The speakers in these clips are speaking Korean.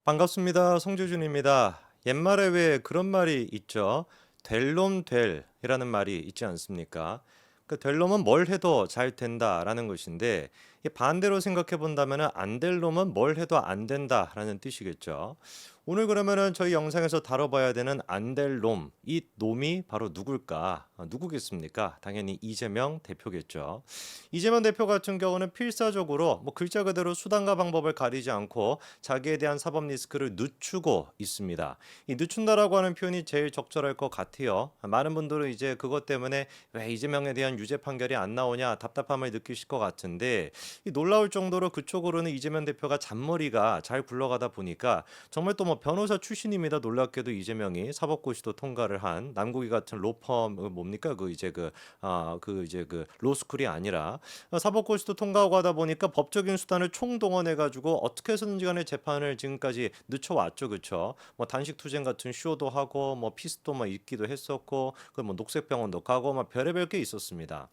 반갑습니다. 송재준입니다. 옛말에 왜 그런 말이 있죠? 될 놈 될이라는 말이 있지 않습니까? 그 될 놈은 뭘 해도 잘 된다라는 것인데 이 반대로 생각해 본다면 안 될 놈은 뭘 해도 안 된다라는 뜻이겠죠. 오늘 그러면은 저희 영상에서 다뤄봐야 되는 안 될 놈, 이 놈이 바로 누굴까? 누구겠습니까? 당연히 이재명 대표겠죠. 이재명 대표 같은 경우는 필사적으로 뭐 글자 그대로 수단과 방법을 가리지 않고 자기에 대한 사법 리스크를 늦추고 있습니다. 이 늦춘다라고 하는 표현이 제일 적절할 것 같아요. 많은 분들은 이제 그것 때문에 왜 이재명에 대한 유죄 판결이 안 나오냐 답답함을 느끼실 것 같은데 이 놀라울 정도로 그쪽으로는 이재명 대표가 잔머리가 잘 굴러가다 보니까 정말 또 뭐 변호사 출신입니다. 놀랍게도 이재명이 사법고시도 통과를 한 남국이 같은 로펌 뭡니까 그 이제 그 로스쿨이 아니라 사법고시도 통과하고 하다 보니까 법적인 수단을 총동원해 가지고 어떻게 해서든지 간에 재판을 지금까지 늦춰왔죠. 그렇죠? 뭐 단식 투쟁 같은 쇼도 하고 뭐 피스도 뭐 있기도 했었고 그 뭐 녹색병원도 가고 막 별의별 게 있었습니다.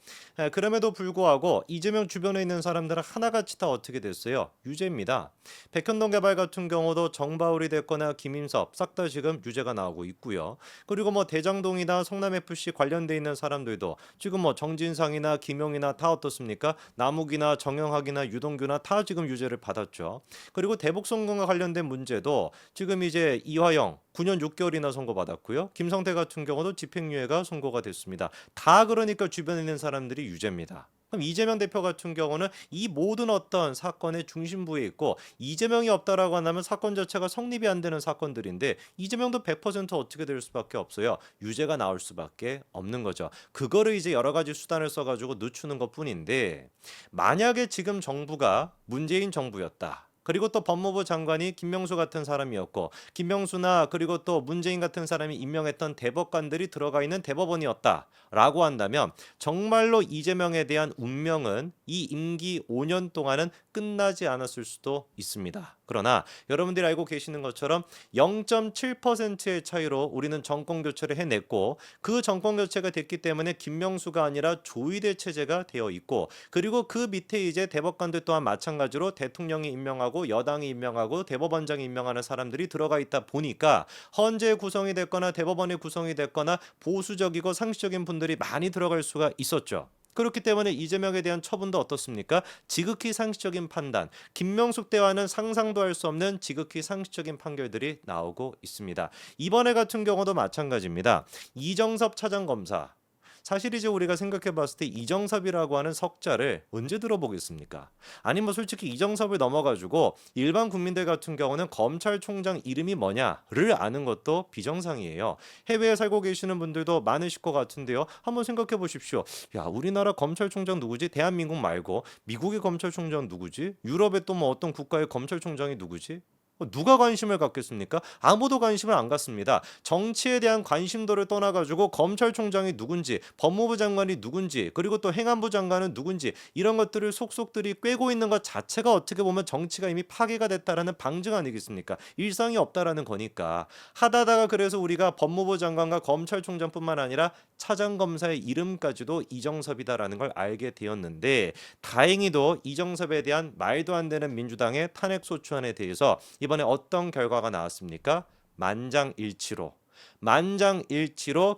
그럼에도 불구하고 이재명 주변에 있는 사람들은 하나같이 다 어떻게 됐어요? 유죄입니다. 백현동 개발 같은 경우도 정바울이 됐거나 김인섭 싹 다 지금 유죄가 나오고 있고요. 그리고 뭐 대장동이나 성남FC 관련돼 있는 사람들도 지금 뭐 정진상이나 김용이나 다 어떻습니까? 남욱이나 정영학이나 유동규나 다 지금 유죄를 받았죠. 그리고 대북송금과 관련된 문제도 지금 이제 이화영 9년 6개월이나 선고받았고요. 김성태 같은 경우도 집행유예가 선고가 됐습니다. 다 그러니까 주변에 있는 사람들이 유죄입니다. 그럼 이재명 대표 같은 경우는 이 모든 어떤 사건의 중심부에 있고 이재명이 없다라고 한다면 사건 자체가 성립이 안 되는 사건들인데 이재명도 100% 어떻게 될 수밖에 없어요. 유죄가 나올 수밖에 없는 거죠. 그거를 이제 여러 가지 수단을 써가지고 늦추는 것뿐인데 만약에 지금 정부가 문재인 정부였다. 그리고 또 법무부 장관이 김명수 같은 사람이었고 김명수나 그리고 또 문재인 같은 사람이 임명했던 대법관들이 들어가 있는 대법원이었다라고 한다면 정말로 이재명에 대한 운명은 이 임기 5년 동안은 끝나지 않았을 수도 있습니다. 그러나 여러분들이 알고 계시는 것처럼 0.7%의 차이로 우리는 정권 교체를 해냈고 그 정권 교체가 됐기 때문에 김명수가 아니라 조의대 체제가 되어 있고 그리고 그 밑에 이제 대법관들 또한 마찬가지로 대통령이 임명하고 여당이 임명하고 대법원장이 임명하는 사람들이 들어가 있다 보니까 헌재 구성이 됐거나 대법원이 구성이 됐거나 보수적이고 상식적인 분들이 많이 들어갈 수가 있었죠. 그렇기 때문에 이재명에 대한 처분도 어떻습니까? 지극히 상식적인 판단, 김명숙 대와는 상상도 할 수 없는 지극히 상식적인 판결들이 나오고 있습니다. 이번에 같은 경우도 마찬가지입니다. 이정섭 차장검사. 사실 이제 우리가 생각해 봤을 때 이정섭이라고 하는 석자를 언제 들어보겠습니까? 아니 뭐 솔직히 이정섭을 넘어가지고 일반 국민들 같은 경우는 검찰총장 이름이 뭐냐를 아는 것도 비정상이에요. 해외에 살고 계시는 분들도 많으실 것 같은데요. 한번 생각해 보십시오. 야, 우리나라 검찰총장 누구지? 대한민국 말고 미국의 검찰총장 누구지? 유럽의 또 뭐 어떤 국가의 검찰총장이 누구지? 누가 관심을 갖겠습니까? 아무도 관심을 안 갖습니다. 정치에 대한 관심도를 떠나가지고 검찰총장이 누군지, 법무부 장관이 누군지, 그리고 또 행안부 장관은 누군지 이런 것들을 속속들이 꿰고 있는 것 자체가 어떻게 보면 정치가 이미 파괴가 됐다라는 방증 아니겠습니까? 일상이 없다라는 거니까 하다다가 그래서 우리가 법무부 장관과 검찰총장뿐만 아니라 차장검사의 이름까지도 이정섭이다라는 걸 알게 되었는데 다행히도 이정섭에 대한 말도 안 되는 민주당의 탄핵소추안에 대해서 이번에 어떤 결과가 나왔습니까? 만장일치로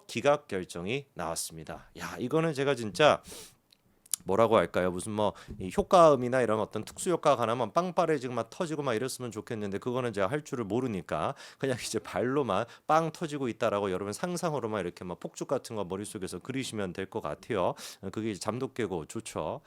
기각 결정이 나왔습니다. 야, 이거는 제가 진짜 뭐라고 할까요? 무슨 뭐 효과음이나 이런 어떤 특수 효과가 나면 빵빠레지고 막 터지고 막 이랬으면 좋겠는데 그거는 제가 할 줄을 모르니까 그냥 이제 발로만 빵 터지고 있다라고 여러분 상상으로만 이렇게 막 폭죽 같은 거 머릿속에서 그리시면 될 것 같아요. 그게 이제 잠도 깨고 좋죠.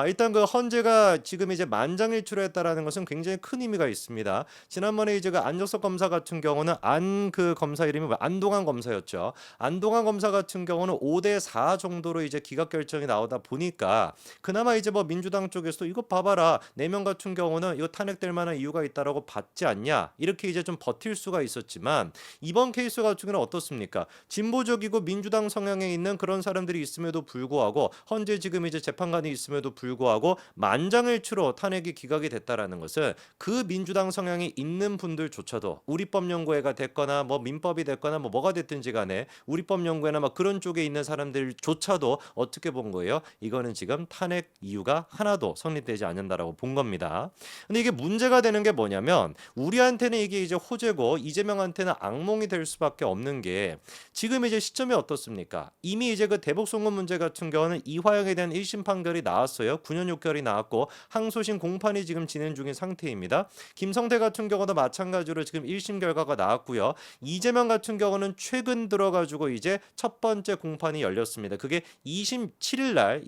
일단 그 헌재가 지금 이제 만장일치로 했다라는 것은 굉장히 큰 의미가 있습니다. 지난번에 이제 그 안정석 검사 같은 경우는 안 그 검사 이름이 안동환 검사였죠. 안동환 검사 같은 경우는 5대 4 정도로 이제 기각 결정이 나오다 보니까 그나마 이제 뭐 민주당 쪽에서도 이거 봐봐라 4명 같은 경우는 이거 탄핵될 만한 이유가 있다라고 받지 않냐 이렇게 이제 좀 버틸 수가 있었지만 이번 케이스 같은 경우는 어떻습니까? 진보적이고 민주당 성향에 있는 그런 사람들이 있음에도 불구하고 헌재 지금 이제 재판관이 있음에도 불구하고 만장일치로 탄핵이 기각이 됐다라는 것은 그 민주당 성향이 있는 분들조차도 우리법연구회가 됐거나 뭐 민법이 됐거나 뭐 뭐가 됐든지 간에 우리법연구회나 막 그런 쪽에 있는 사람들조차도 어떻게 본 거예요? 이거는 지금 지금 탄핵 이유가 하나도 성립되지 않는다라고 본 겁니다. 근데 이게 문제가 되는 게 뭐냐면 우리한테는 이게 이제 호재고 이재명한테는 악몽이 될 수밖에 없는 게 지금 이제 시점이 어떻습니까? 이미 이제 그 대북 송금 문제 같은 경우는 이화영에 대한 1심 판결이 나왔어요. 9년 6개월이 나왔고 항소심 공판이 지금 진행 중인 상태입니다. 김성태 같은 경우도 마찬가지로 지금 1심 결과가 나왔고요. 이재명 같은 경우는 최근 들어가지고 이제 첫 번째 공판이 열렸습니다. 그게 27일 날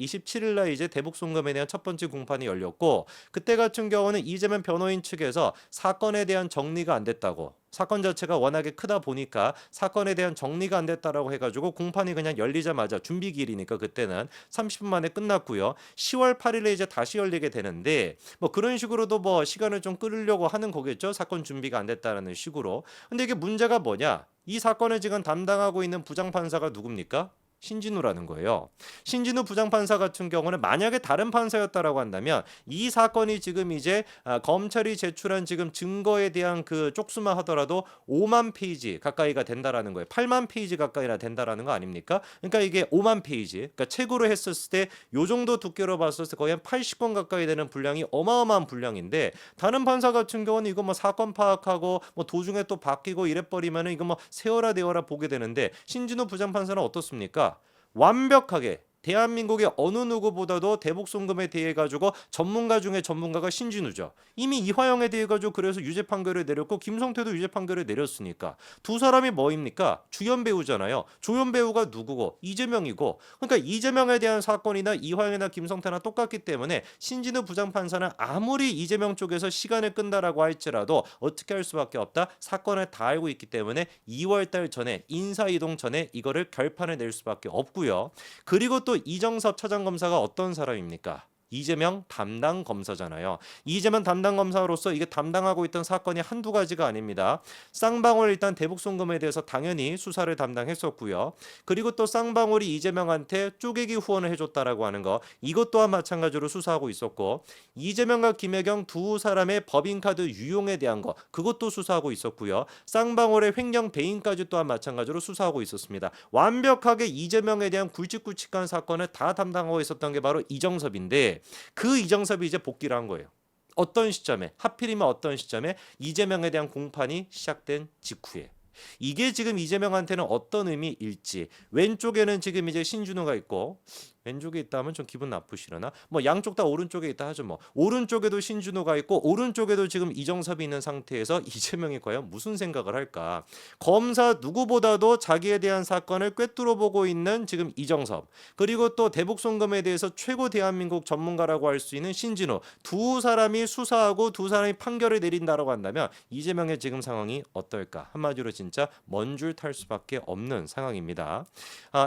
이제 대북 송금에 대한 첫 번째 공판이 열렸고 그때 같은 경우는 이재명 변호인 측에서 사건에 대한 정리가 안 됐다고 사건 자체가 워낙에 크다 보니까 사건에 대한 정리가 안 됐다라고 해가지고 공판이 그냥 열리자마자 준비기일이니까 그때는 30분 만에 끝났고요. 10월 8일에 이제 다시 열리게 되는데 뭐 그런 식으로도 뭐 시간을 좀 끌으려고 하는 거겠죠. 사건 준비가 안 됐다라는 식으로. 근데 이게 문제가 뭐냐? 이 사건을 지금 담당하고 있는 부장판사가 누굽니까? 신진우라는 거예요. 신진우 부장판사 같은 경우는 만약에 다른 판사였다라고 한다면 이 사건이 지금 이제 검찰이 제출한 지금 증거에 대한 그 쪽수만 하더라도 5만 페이지 가까이가 된다라는 거예요. 8만 페이지 가까이나 된다라는 거 아닙니까? 그러니까 이게 5만 페이지. 그러니까 책으로 했었을 때 요 정도 두께로 봤을 때 거의 한 80권 가까이 되는 분량이 어마어마한 분량인데 다른 판사 같은 경우는 이거 뭐 사건 파악하고 뭐 도중에 또 바뀌고 이래버리면은 이거 뭐 세워라 되어라 보게 되는데 신진우 부장판사는 어떻습니까? 완벽하게 대한민국의 어느 누구보다도 대북 송금에 대해 가지고 전문가 중에 전문가가 신진우죠. 이미 이화영에 대해 가지고 그래서 유죄 판결을 내렸고 김성태도 유죄 판결을 내렸으니까 두 사람이 뭐입니까? 주연 배우잖아요. 조연 배우가 누구고 이재명이고 그러니까 이재명에 대한 사건이나 이화영이나 김성태나 똑같기 때문에 신진우 부장판사는 아무리 이재명 쪽에서 시간을 끈다라고 할지라도 어떻게 할 수밖에 없다. 사건을 다 알고 있기 때문에 2월달 전에 인사이동 전에 이거를 결판을 낼 수밖에 없고요. 그리고 또 이정섭 차장검사가 어떤 사람입니까? 이재명 담당 검사잖아요. 이재명 담당 검사로서 이게 담당하고 있던 사건이 한두 가지가 아닙니다. 쌍방울 일단 대북 송금에 대해서 당연히 수사를 담당했었고요. 그리고 또 쌍방울이 이재명한테 쪼개기 후원을 해줬다라고 하는 거 이것 또한 마찬가지로 수사하고 있었고 이재명과 김혜경 두 사람의 법인카드 유용에 대한 거 그것도 수사하고 있었고요. 쌍방울의 횡령 배임까지 또한 마찬가지로 수사하고 있었습니다. 완벽하게 이재명에 대한 굵직굵직한 사건을 다 담당하고 있었던 게 바로 이정섭인데 그 이정섭이 이제 복귀를 한 거예요. 어떤 시점에 하필이면 어떤 시점에 이재명에 대한 공판이 시작된 직후에 이게 지금 이재명한테는 어떤 의미일지 왼쪽에는 지금 이제 신준호가 있고 왼쪽에 있다면 좀 기분 나쁘시려나? 뭐 양쪽 다 오른쪽에 있다 하죠 뭐. 오른쪽에도 신준호가 있고 오른쪽에도 지금 이정섭이 있는 상태에서 이재명이 과연 무슨 생각을 할까? 검사 누구보다도 자기에 대한 사건을 꿰뚫어 보고 있는 지금 이정섭 그리고 또 대북 송금에 대해서 최고 대한민국 전문가라고 할 수 있는 신진호 두 사람이 수사하고 두 사람이 판결을 내린다라고 한다면 이재명의 지금 상황이 어떨까? 한마디로 진짜 먼 줄 탈 수밖에 없는 상황입니다.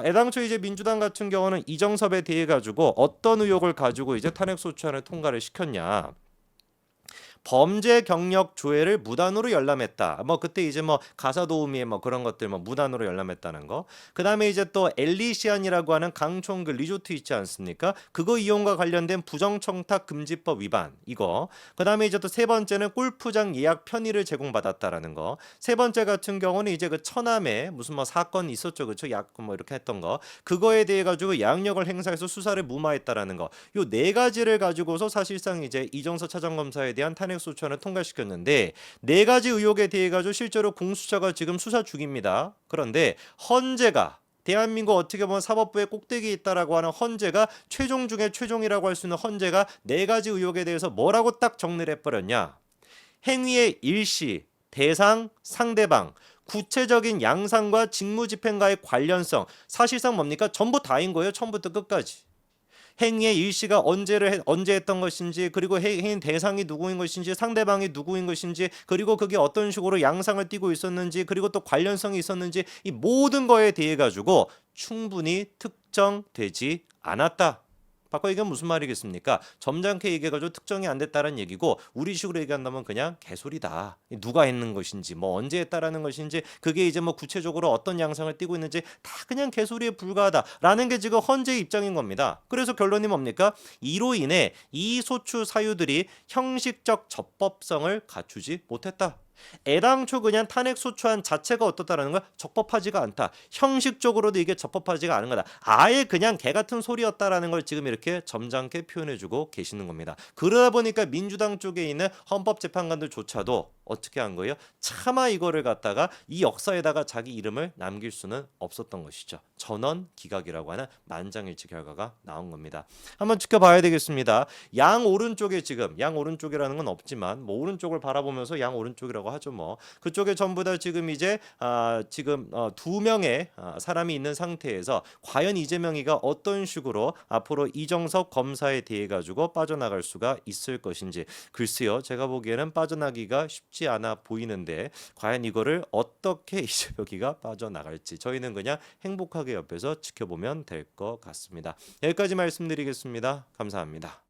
애당초 이제 민주당 같은 경우는 이정섭 에 대해 가지고 어떤 의혹을 가지고 이제 탄핵 소추안을 통과를 시켰냐? 범죄 경력 조회를 무단으로 열람했다. 뭐 그때 이제 뭐 가사 도우미의 뭐 그런 것들 뭐 무단으로 열람했다는 거. 그다음에 이제 또 엘리시안이라고 하는 강촌 그 리조트 있지 않습니까? 그거 이용과 관련된 부정청탁 금지법 위반 이거. 그다음에 이제 또 세 번째는 골프장 예약 편의를 제공받았다라는 거. 세 번째 같은 경우는 이제 그 처남에 무슨 뭐 사건 있었죠. 그렇죠? 약 뭐 이렇게 했던 거. 그거에 대해 가지고 양력을 행사해서 수사를 무마했다라는 거. 요 네 가지를 가지고서 사실상 이제 이정서 차장검사에 대한 탄핵 소추안을 통과시켰는데 네 가지 의혹에 대해 가지고 실제로 공수처가 지금 수사 중입니다. 그런데 헌재가 대한민국 어떻게 보면 사법부의 꼭대기에 있다라고 하는 헌재가 최종 중에 최종이라고 할 수 있는 헌재가 네 가지 의혹에 대해서 뭐라고 딱 정리를 해버렸냐. 행위의 일시, 대상, 상대방, 구체적인 양상과 직무집행과의 관련성 사실상 뭡니까? 전부 다인 거예요. 처음부터 끝까지. 행위의 일시가 언제 했던 것인지 그리고 행위 대상이 누구인 것인지 상대방이 누구인 것인지 그리고 그게 어떤 식으로 양상을 띠고 있었는지 그리고 또 관련성이 있었는지 이 모든 거에 대해 가지고 충분히 특정되지 않았다. 바꿔 이게 무슨 말이겠습니까? 점잖게 얘기해가지고 특정이 안 됐다는 얘기고 우리식으로 얘기한다면 그냥 개소리다. 누가 했는 것인지 뭐 언제 했다라는 것인지 그게 이제 뭐 구체적으로 어떤 양상을 띠고 있는지 다 그냥 개소리에 불과하다라는 게 지금 헌재의 입장인 겁니다. 그래서 결론이 뭡니까? 이로 인해 이 소추 사유들이 형식적 적법성을 갖추지 못했다. 애당초 그냥 탄핵 소추안 자체가 어떻다라는 걸 적법하지가 않다. 형식적으로도 이게 적법하지가 않은 거다. 아예 그냥 개 같은 소리였다라는 걸 지금 이렇게 점잖게 표현해주고 계시는 겁니다. 그러다 보니까 민주당 쪽에 있는 헌법재판관들조차도 어떻게 한 거예요? 차마 이거를 갖다가 이 역사에다가 자기 이름을 남길 수는 없었던 것이죠. 전원 기각이라고 하는 만장일치 결과가 나온 겁니다. 한번 지켜봐야 되겠습니다. 양 오른쪽에 지금 양 오른쪽이라는 건 없지만 뭐 오른쪽을 바라보면서 양 오른쪽이라고 하죠. 뭐 그쪽에 전부 다 지금 이제 지금 두 명의 사람이 있는 상태에서 과연 이재명이가 어떤 식으로 앞으로 이정석 검사에 대해 가지고 빠져나갈 수가 있을 것인지 글쎄요. 제가 보기에는 빠져나기가 쉽지 않아 보이는데 과연 이거를 어떻게 이재명이가 빠져나갈지 저희는 그냥 행복하게 옆에서 지켜보면 될 것 같습니다. 여기까지 말씀드리겠습니다. 감사합니다.